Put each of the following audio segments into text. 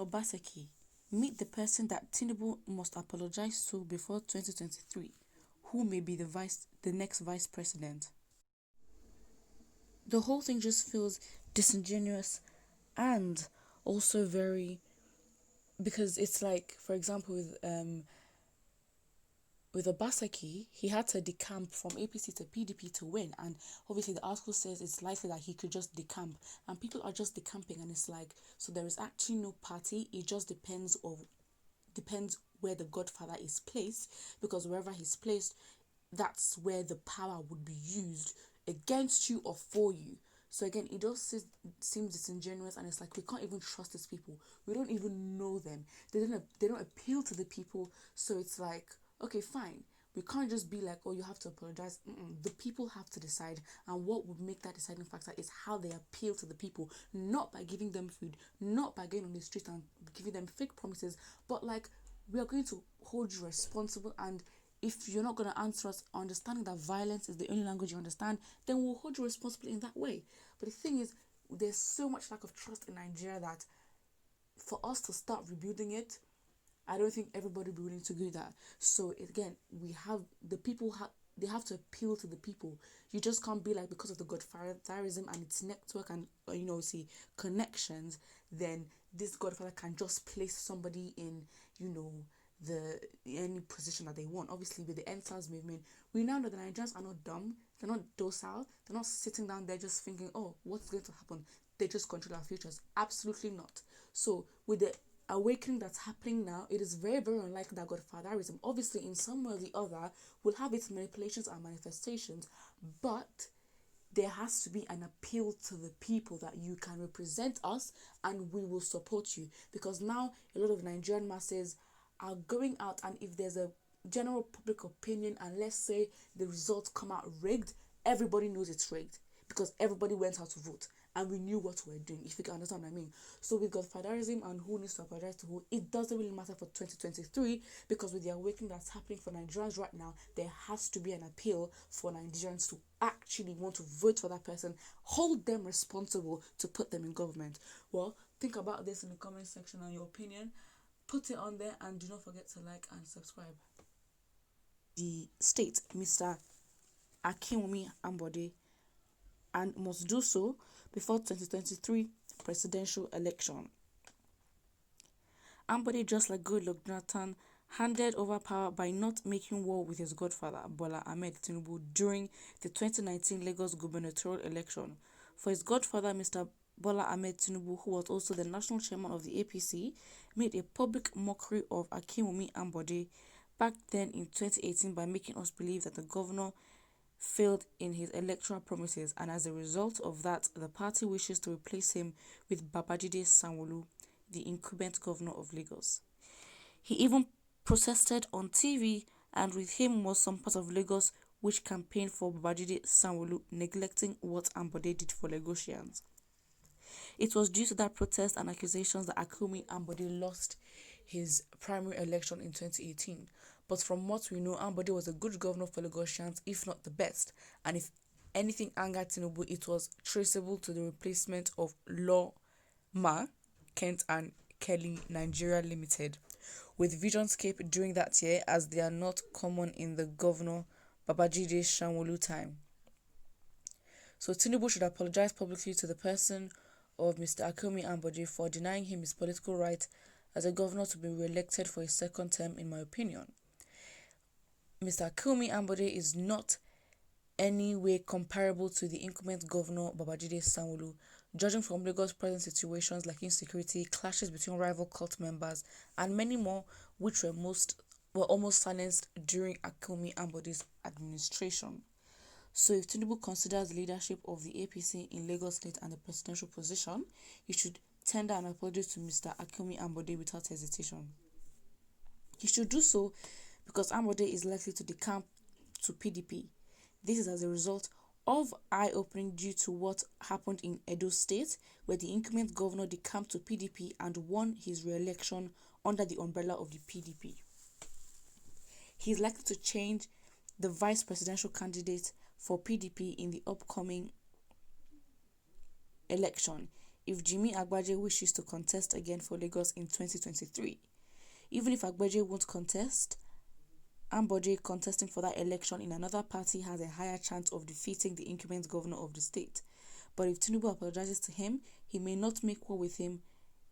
Obaseki, meet the person that Tinubu must apologize to before 2023, who may be the next vice president. The whole thing just feels disingenuous and also very, because it's like, for example, with Obaseki, he had to decamp from APC to PDP to win, and obviously the article says it's likely that he could just decamp, and people are just decamping, and it's like, so there is actually no party. It just depends where the Godfather is placed, because wherever he's placed, that's where the power would be used against you or for you. So again, it just seems disingenuous, and it's like we can't even trust these people. We don't even know them. They don't appeal to the people. So it's like, okay, fine. We can't just be like, oh, you have to apologize. The people have to decide, and what would make that deciding factor is how they appeal to the people, not by giving them food, not by going on the street and giving them fake promises, but like, we are going to hold you responsible, and if you're not going to answer us understanding that violence is the only language you understand, then we'll hold you responsible in that way. But the thing is, there's so much lack of trust in Nigeria that for us to start rebuilding it, I don't think everybody will be willing to do that. So again, we have the people they have to appeal to the people. You just can't be like, because of the Godfatherism and its network and connections, then this Godfather can just place somebody in any position that they want. Obviously, with the NSAS movement, we now know the Nigerians are not dumb, they're not docile, they're not sitting down there just thinking, oh, what's going to happen? They just control our futures. Absolutely not. So with the awakening that's happening now, it is very, very unlikely that Godfatherism, obviously in some way or the other, will have its manipulations and manifestations, but there has to be an appeal to the people that you can represent us and we will support you. Because now a lot of Nigerian masses are going out, and if there's a general public opinion and let's say the results come out rigged, everybody knows it's rigged because everybody went out to vote and we knew what we were doing, if you can understand what I mean. So with Godfatherism and who needs to apologize to who, it doesn't really matter for 2023, because with the awakening that's happening for Nigerians right now, there has to be an appeal for Nigerians to actually want to vote for that person, hold them responsible to put them in government. Well, think about this in the comment section and your opinion. Put it on there, and do not forget to like and subscribe. The state, Mr. Akinwumi Ambode, and must do so before 2023 presidential election. Ambode, just like Goodluck Jonathan, handed over power by not making war with his godfather, Bola Ahmed Tinubu, during the 2019 Lagos gubernatorial election. For his godfather, Mr. Bola Ahmed Tinubu, who was also the national chairman of the APC, made a public mockery of Akinwumi Ambode back then in 2018 by making us believe that the governor failed in his electoral promises, and as a result of that, the party wishes to replace him with Babajide Sanwo-Olu, the incumbent governor of Lagos. He even protested on TV, and with him was some part of Lagos which campaigned for Babajide Sanwo-Olu, neglecting what Ambode did for Lagosians. It was due to that protest and accusations that Akinwumi Ambode lost his primary election in 2018. But from what we know, Ambode was a good governor for Lagosians, if not the best. And if anything angered Tinubu, it was traceable to the replacement of Law Kent and Kelly Nigeria Limited with Visionscape during that year, as they are not common in the governor Babajide Sanwo-Olu time. So Tinubu should apologize publicly to the person of Mr. Akinwumi Ambode for denying him his political right as a governor to be re-elected for a second term, in my opinion. Mr. Akinwumi Ambode is not any way comparable to the incumbent governor Babajide Sanwo-Olu, judging from Lagos' present situations like insecurity, clashes between rival cult members, and many more, which were almost silenced during Akinwumi Ambode's administration. So if Tinubu considers the leadership of the APC in Lagos State and the presidential position, he should tender an apology to Mr. Akinwumi Ambode without hesitation. He should do so because Ambode is likely to decamp to PDP. This is as a result of eye-opening due to what happened in Edo State, where the incumbent governor decamped to PDP and won his re-election under the umbrella of the PDP. He is likely to change the vice presidential candidate for PDP in the upcoming election if Jimmy Agbaje wishes to contest again for Lagos in 2023. Even if Agbaje won't contest, Ambode contesting for that election in another party has a higher chance of defeating the incumbent governor of the state. But if Tinubu apologizes to him, he may not make war with him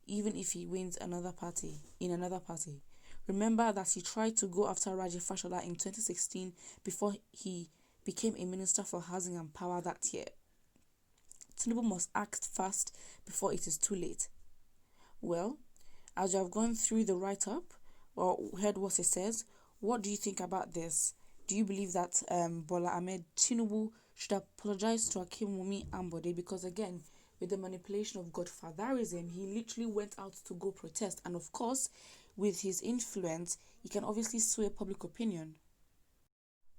even if he wins another party in another party. Remember that he tried to go after Raji Fashola in 2016 before he became a minister for housing and power that year. Tinubu must act fast before it is too late. Well, as you have gone through the write-up or heard what it says, what do you think about this? Do you believe that Bola Ahmed Tinubu should apologize to Akim Wumi Ambode? Because again, with the manipulation of godfatherism, he literally went out to go protest. And of course, with his influence, he can obviously sway public opinion.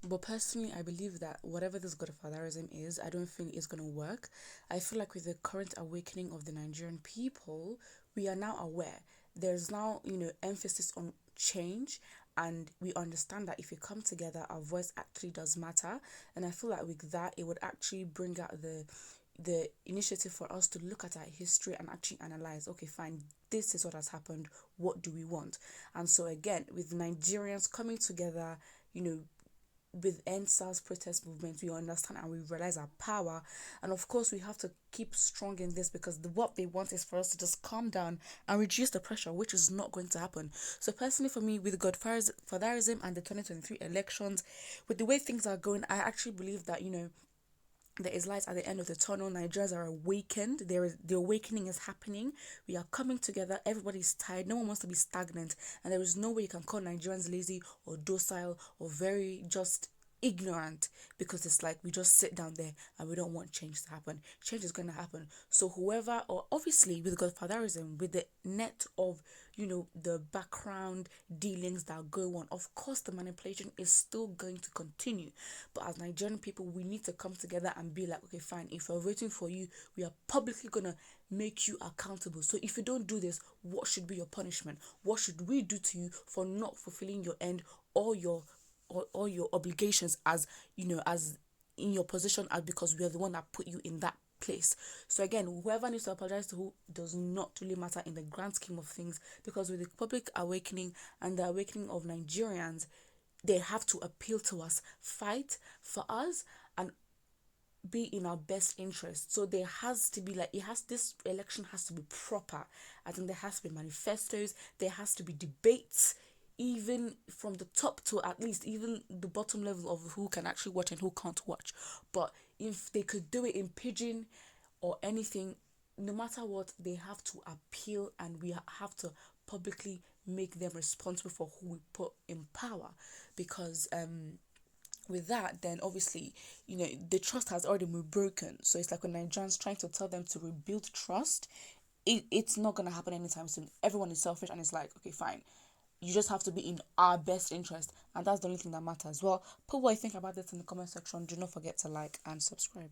But personally, I believe that whatever this godfatherism is, I don't think it's going to work. I feel like with the current awakening of the Nigerian people, we are now aware. There's now, emphasis on change, and we understand that if we come together, our voice actually does matter. And I feel like with that, it would actually bring out the initiative for us to look at our history and actually analyze, okay, fine, this is what has happened, what do we want? And so again, with Nigerians coming together, with EndSARS protest movement, we understand and we realize our power. And of course, we have to keep strong in this, because what they want is for us to just calm down and reduce the pressure, which is not going to happen. So personally, for me, with godfatherism and the 2023 elections, with the way things are going, I actually believe that, there is light at the end of the tunnel. Nigerians are awakened. The awakening is happening. We are coming together. Everybody's tired. No one wants to be stagnant. And there is no way you can call Nigerians lazy or docile or very just ignorant, because it's like we just sit down there and we don't want change to happen. Change is going to happen. So whoever, or obviously with godfatherism, with the net of the background dealings that go on, of course the manipulation is still going to continue. But as Nigerian people, we need to come together and be like, okay, fine, if we're voting for you, we are publicly gonna make you accountable. So if you don't do this, what should be your punishment? What should we do to you for not fulfilling your end or your obligations as as in your position, as because we are the one that put you in that place. So again, whoever needs to apologize to who does not really matter in the grand scheme of things, because with the public awakening and the awakening of Nigerians, they have to appeal to us, fight for us, and be in our best interest. So there has to be this election has to be proper. I think there has to be manifestos, there has to be debates, even from the top to at least even the bottom level of who can actually watch and who can't watch. But if they could do it in pidgin or anything, no matter what, they have to appeal, and we have to publicly make them responsible for who we put in power. Because with that, then obviously, the trust has already been broken. So it's like when Nigerians trying to tell them to rebuild trust, it's not going to happen anytime soon. Everyone is selfish, and it's like, okay, fine, you just have to be in our best interest, and that's the only thing that matters. Well, put what you think about this in the comment section. Do not forget to like and subscribe.